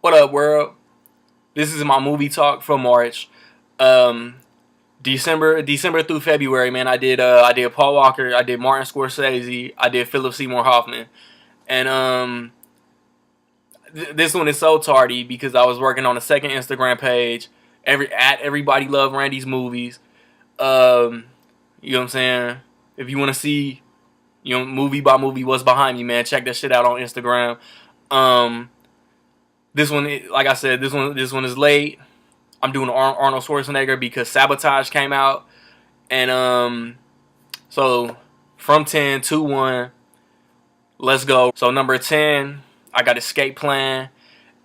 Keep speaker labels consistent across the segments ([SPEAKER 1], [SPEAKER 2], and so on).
[SPEAKER 1] What up, world? This is my movie talk for March. Um, December through February, man. I did Paul Walker, I did Martin Scorsese, I did Philip Seymour Hoffman, and this one is so tardy because I was working on a second Instagram page. Everybody love Randy's movies. Um, you know what I'm saying? If you want to see, movie by movie, what's behind me, man, check that shit out on Instagram. Um, this one, like I said, this one is late. I'm doing Arnold Schwarzenegger because Sabotage came out, and so from 10 to 1, let's go. So number 10, I got Escape Plan,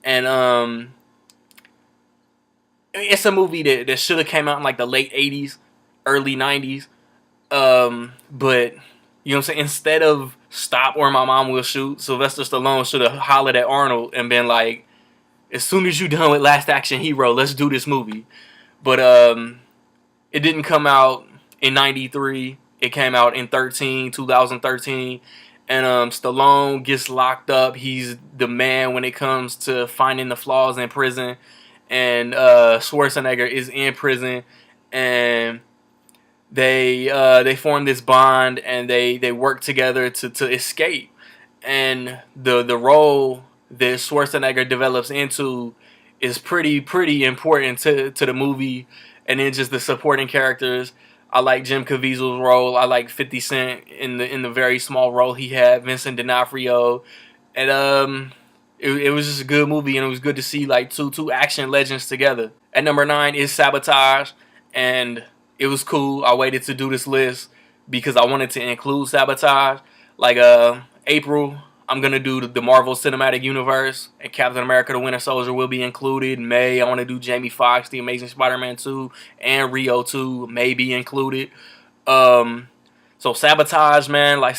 [SPEAKER 1] and it's a movie that should have came out in like the late 80s, early 90s, but you know what I'm saying. Instead of Stop or My Mom Will Shoot, Sylvester Stallone should have hollered at Arnold and been like, as soon as you done with Last Action Hero, let's do this movie. But it didn't come out in 93. It came out in 2013. And Stallone gets locked up. He's the man when it comes to finding the flaws in prison. And Schwarzenegger is in prison. And they form this bond, and they work together to escape. And the role that Schwarzenegger develops into is pretty important to the movie. And then just the supporting characters. I like Jim Caviezel's role. I like 50 Cent in the very small role he had. Vincent D'Onofrio, and it was just a good movie, and it was good to see like two action legends together. At number 9 is Sabotage, and it was cool. I waited to do this list because I wanted to include Sabotage. Like April, I'm gonna do the Marvel Cinematic Universe, and Captain America: The Winter Soldier will be included. May, I want to do Jamie Foxx, The Amazing Spider-Man 2, and Rio 2 may be included. So Sabotage, man, like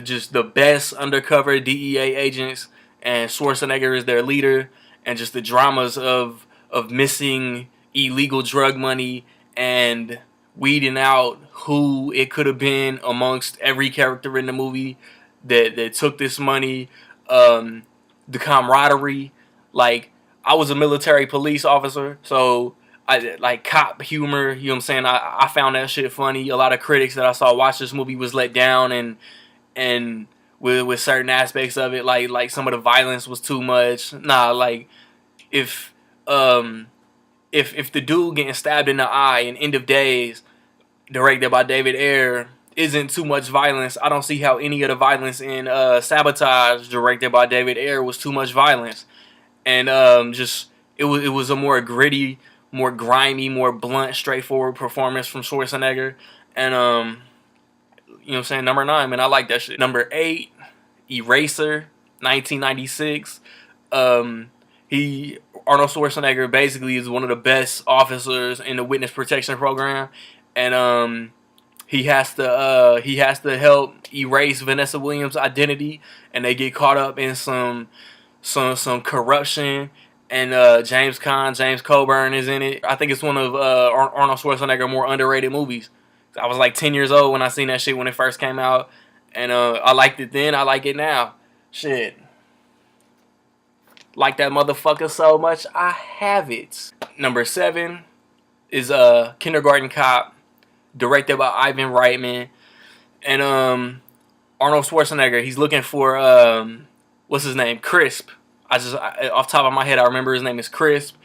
[SPEAKER 1] just the best undercover DEA agents, and Schwarzenegger is their leader, and just the dramas of missing illegal drug money and weeding out who it could have been amongst every character in the movie that took this money. The camaraderie, like, I was a military police officer, so I like cop humor. You know what I'm saying? I found that shit funny. A lot of critics that I saw watch this movie was let down, and with certain aspects of it, like some of the violence was too much. Nah, like if if the dude getting stabbed in the eye in End of Days, directed by David Ayer, isn't too much violence, I don't see how any of the violence in Sabotage, directed by David Ayer, was too much violence. And just it was a more gritty, more grimy, more blunt, straightforward performance from Schwarzenegger. And you know what I'm saying, number 9, man, I like that shit. Number 8, Eraser, 1996. Arnold Schwarzenegger basically is one of the best officers in the witness protection program, and he has to help erase Vanessa Williams' identity, and they get caught up in some corruption. And James Coburn is in it. I think it's one of Arnold Schwarzenegger more underrated movies. I was like 10 years old when I seen that shit when it first came out, and I liked it then. I like it now. Shit. Like that motherfucker so much, I have it. Number 7 is Kindergarten Cop, directed by Ivan Reitman. And Arnold Schwarzenegger, he's looking for what's his name? Crisp. Off top of my head, I remember his name is Crisp.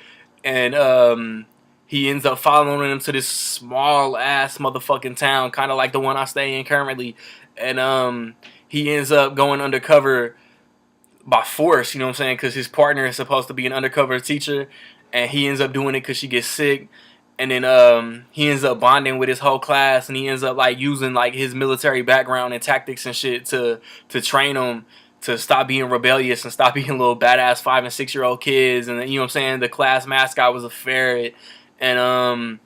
[SPEAKER 1] And he ends up following him to this small ass motherfucking town, kind of like the one I stay in currently. And he ends up going undercover by force, you know what I'm saying? Because his partner is supposed to be an undercover teacher, and he ends up doing it because she gets sick. And then he ends up bonding with his whole class, and he ends up like using like his military background and tactics and shit to train them to stop being rebellious and stop being little badass 5 and 6-year-old kids. And then, you know what I'm saying, the class mascot was a ferret. And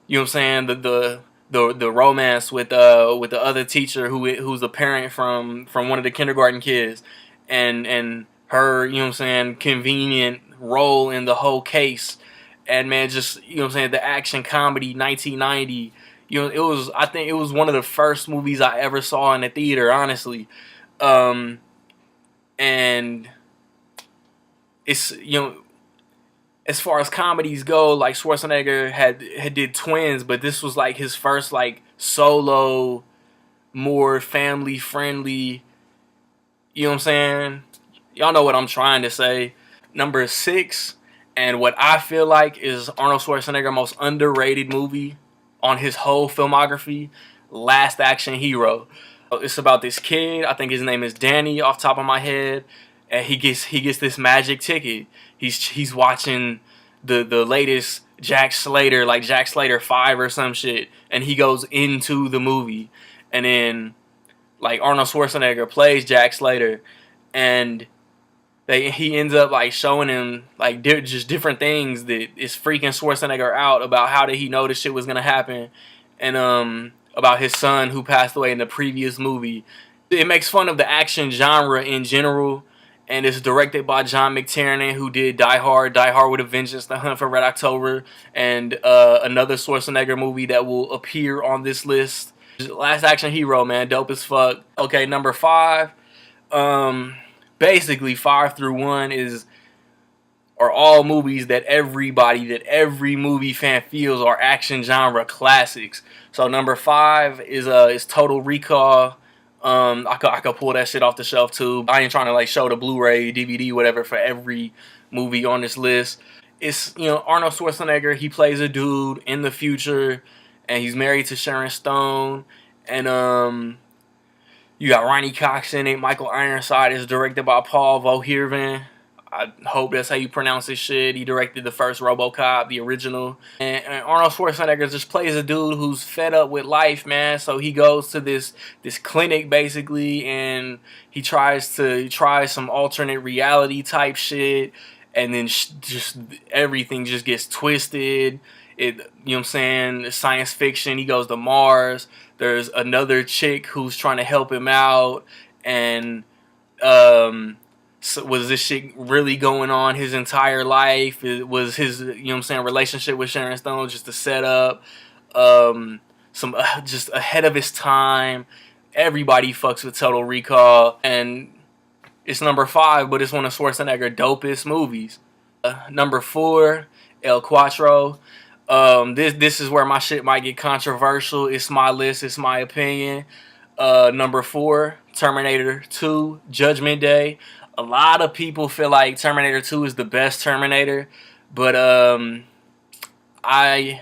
[SPEAKER 1] you know what I'm saying, the romance with the other teacher who's a parent from one of the kindergarten kids, and her, you know what I'm saying, convenient role in the whole case. And man, just, you know what I'm saying, the action comedy, 1990, you know, I think it was one of the first movies I ever saw in the theater, honestly. And it's, as far as comedies go, like Schwarzenegger had did Twins, but this was like his first like solo, more family friendly. You know what I'm saying? Y'all know what I'm trying to say. Number six, and what I feel like is Arnold Schwarzenegger's most underrated movie on his whole filmography, Last Action Hero. It's about this kid. I think his name is Danny, off the top of my head, and he gets this magic ticket. He's watching the latest Jack Slater, like Jack Slater 5 or some shit, and he goes into the movie, and then like Arnold Schwarzenegger plays Jack Slater, and he ends up like showing him like just different things that is freaking Schwarzenegger out about how did he know this shit was gonna happen, and about his son who passed away in the previous movie. It makes fun of the action genre in general, and it's directed by John McTiernan, who did Die Hard, Die Hard with a Vengeance, The Hunt for Red October, and another Schwarzenegger movie that will appear on this list. Last Action Hero, man, dope as fuck. Okay, number five. Basically 5 through 1 are all movies that every movie fan feels are action genre classics. So number 5 is Total Recall. I could pull that shit off the shelf too. I ain't trying to like show the Blu-ray, DVD, whatever for every movie on this list. It's, Arnold Schwarzenegger. He plays a dude in the future, and he's married to Sharon Stone, and you got Ronnie Cox in it. Michael Ironside is directed by Paul Verhoeven. I hope that's how you pronounce this shit. He directed the first RoboCop, the original. And Arnold Schwarzenegger just plays a dude who's fed up with life, man. So he goes to this clinic basically, and he tries some alternate reality type shit, and then just everything just gets twisted. You know what I'm saying? Science fiction. He goes to Mars. There's another chick who's trying to help him out, and so was this shit really going on his entire life? It was his, relationship with Sharon Stone just a setup? Just ahead of his time. Everybody fucks with Total Recall, and it's number 5, but it's one of Schwarzenegger's dopest movies. Number 4, El Cuatro. This is where my shit might get controversial. It's my list. It's my opinion. Number 4, Terminator 2, Judgment Day. A lot of people feel like Terminator 2 is the best Terminator, but I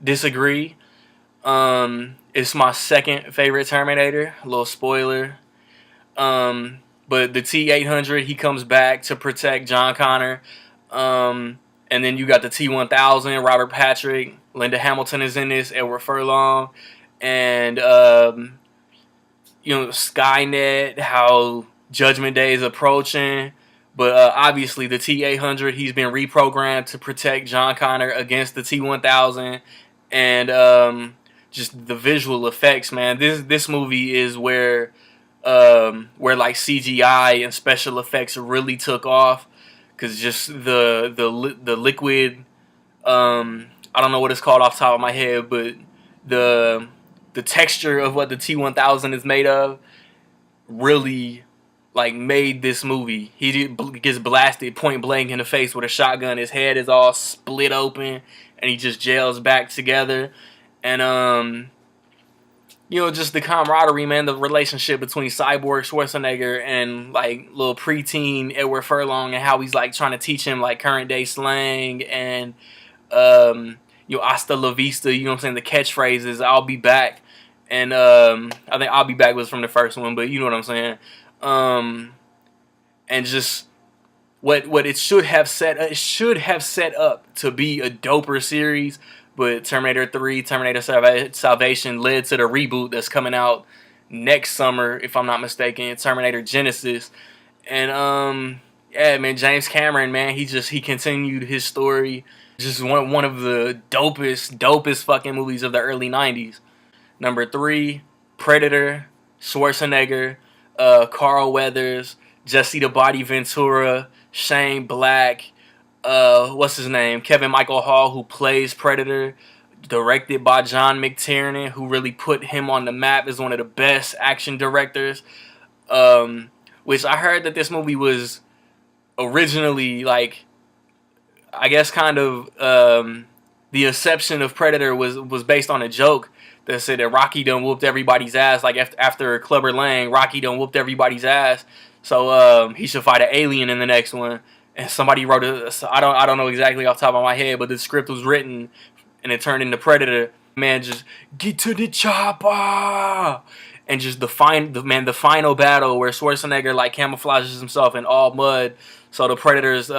[SPEAKER 1] disagree. It's my second favorite Terminator. A little spoiler. But the T-800, he comes back to protect John Connor. And then you got the T-1000, Robert Patrick, Linda Hamilton is in this, Edward Furlong, and Skynet, how Judgment Day is approaching. But obviously the T-800, he's been reprogrammed to protect John Connor against the T-1000, and just the visual effects, man. This movie is where like CGI and special effects really took off. Cause just the liquid, I don't know what it's called off the top of my head, but the texture of what the T-1000 is made of really like made this movie. He gets blasted point blank in the face with a shotgun. His head is all split open, and he just gels back together. And just the camaraderie, man, the relationship between Cyborg Schwarzenegger and like little preteen Edward Furlong, and how he's like trying to teach him like current day slang, and hasta la vista, you know what I'm saying, the catchphrases, I'll be back. And I think I'll be back was from the first one, but you know what I'm saying. And just what it should have set up to be a doper series. But Terminator 3, Terminator Salvation led to the reboot that's coming out next summer, if I'm not mistaken, Terminator Genesis. And yeah, man, James Cameron, man, he continued his story. Just one of the dopest fucking movies of the early 90s. Number 3, Predator, Schwarzenegger, Carl Weathers, Jesse the Body Ventura, Shane Black, what's his name? Kevin Michael Hall, who plays Predator, directed by John McTiernan, who really put him on the map as one of the best action directors. Which I heard that this movie was originally, like, I guess kind of the inception of Predator was based on a joke that said that Rocky done whooped everybody's ass. Like after Clubber Lang, Rocky done whooped everybody's ass. So he should fight an alien in the next one. And somebody wrote I don't know exactly off the top of my head, but the script was written and it turned into Predator. Man, just get to the chopper. And just the final battle where Schwarzenegger like camouflages himself in all mud, so the Predator's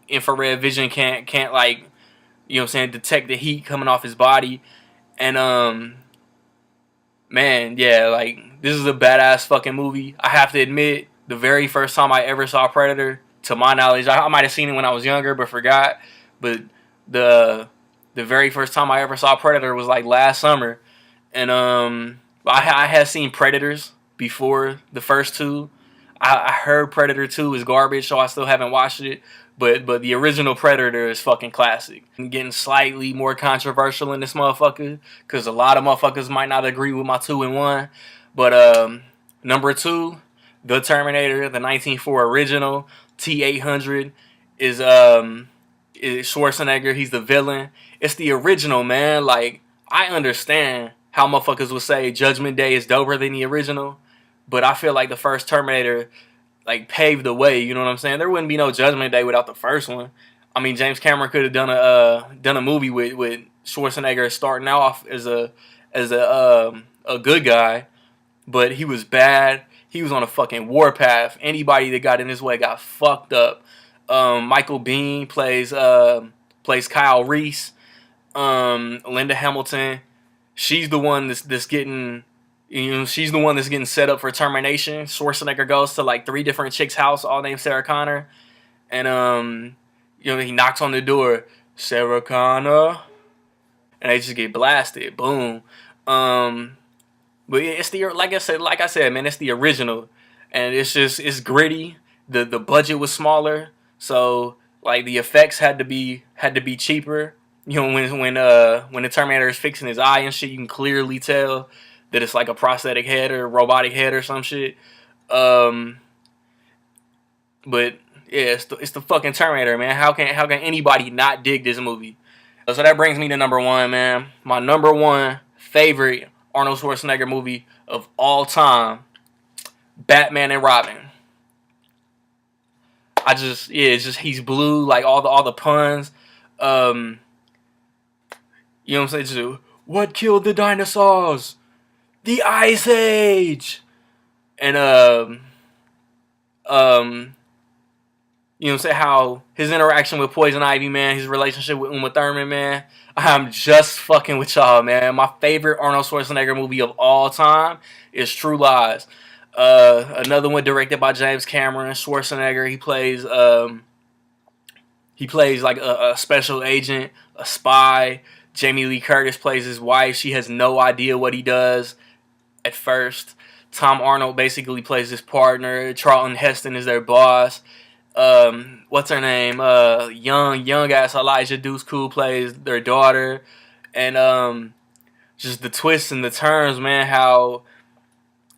[SPEAKER 1] infrared vision can't like, you know what I'm saying, detect the heat coming off his body. And man, yeah, like, this is a badass fucking movie. I have to admit, the very first time I ever saw Predator, to my knowledge, I might have seen it when I was younger but forgot, but the the very first time I ever saw Predator was like last summer. And I had seen Predators before the first two. I heard Predator 2 is garbage, so I still haven't watched it. But the original Predator is fucking classic. Getting slightly more controversial in this motherfucker, because a lot of motherfuckers might not agree with my 2 and 1. But number 2, the Terminator, the 1904 original T-800 is Schwarzenegger. He's the villain. It's the original, man. Like, I understand how motherfuckers would say Judgment Day is doper than the original, but I feel like the first Terminator like paved the way. You know what I'm saying? There wouldn't be no Judgment Day without the first one. I mean, James Cameron could have done a movie with Schwarzenegger starting off as a good guy, but he was bad. He was on a fucking warpath. Anybody that got in his way got fucked up. Michael Biehn plays Kyle Reese. Linda Hamilton, she's the one that's getting, she's the one that's getting set up for termination. Schwarzenegger goes to like 3 different chicks' house, all named Sarah Connor, and he knocks on the door, Sarah Connor, and they just get blasted. Boom. But it's the like I said, man, it's the original, and it's gritty. The budget was smaller, so like the effects had to be cheaper. When the Terminator is fixing his eye and shit, you can clearly tell that it's like a prosthetic head or a robotic head or some shit. Um, but yeah, it's the fucking Terminator, man. How can anybody not dig this movie? So that brings me to number 1, man. My number 1 favorite Arnold Schwarzenegger movie of all time, Batman and Robin. It's just he's blue, like all the puns. Um, you know what I'm saying? Just, what killed the dinosaurs? The Ice Age. And um, you know what I'm saying? How his interaction with Poison Ivy, man, his relationship with Uma Thurman, man. I'm just fucking with y'all, man. My favorite Arnold Schwarzenegger movie of all time is True Lies. Another one directed by James Cameron. Schwarzenegger, he plays like a special agent, a spy. Jamie Lee Curtis plays his wife. She has no idea what he does at first. Tom Arnold basically plays his partner. Charlton Heston is their boss. What's her name? Young ass Elijah Deuce-Cool plays their daughter. And just the twists and the turns, man, how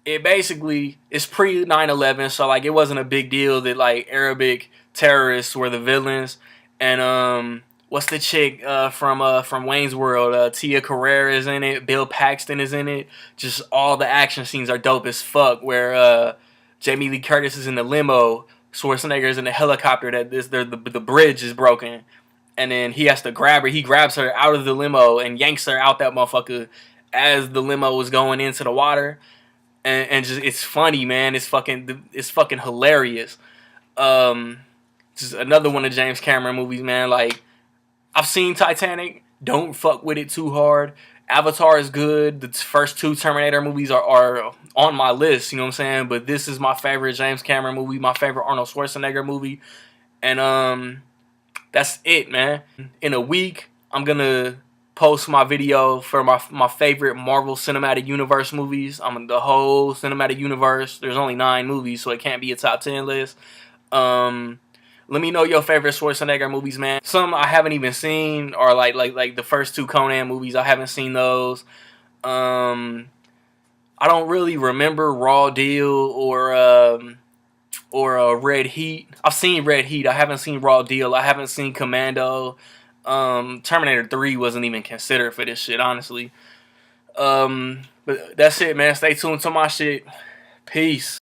[SPEAKER 1] it basically is pre 9/11, so like it wasn't a big deal that like Arabic terrorists were the villains. And what's the chick from Wayne's World? Tia Carrere is in it. Bill Paxton is in it. Just all the action scenes are dope as fuck. Where Jamie Lee Curtis is in the limo, Schwarzenegger is in the helicopter. The bridge is broken, and then he has to grab her. He grabs her out of the limo and yanks her out that motherfucker as the limo is going into the water. And just it's funny, man. It's fucking hilarious. Just another one of James Cameron movies, man. Like, I've seen Titanic. Don't fuck with it too hard. Avatar is good. The first 2 Terminator movies are on my list. You know what I'm saying? But this is my favorite James Cameron movie. My favorite Arnold Schwarzenegger movie. And that's it, man. In a week, I'm gonna post my video for my favorite Marvel Cinematic Universe movies. I'm in the whole Cinematic Universe. There's only 9 movies, so it can't be a top 10 list. Let me know your favorite Schwarzenegger movies, man. Some I haven't even seen, or like the first 2 Conan movies. I haven't seen those. I don't really remember Raw Deal or or Red Heat. I've seen Red Heat. I haven't seen Raw Deal. I haven't seen Commando. Terminator 3 wasn't even considered for this shit, honestly. But that's it, man. Stay tuned to my shit. Peace.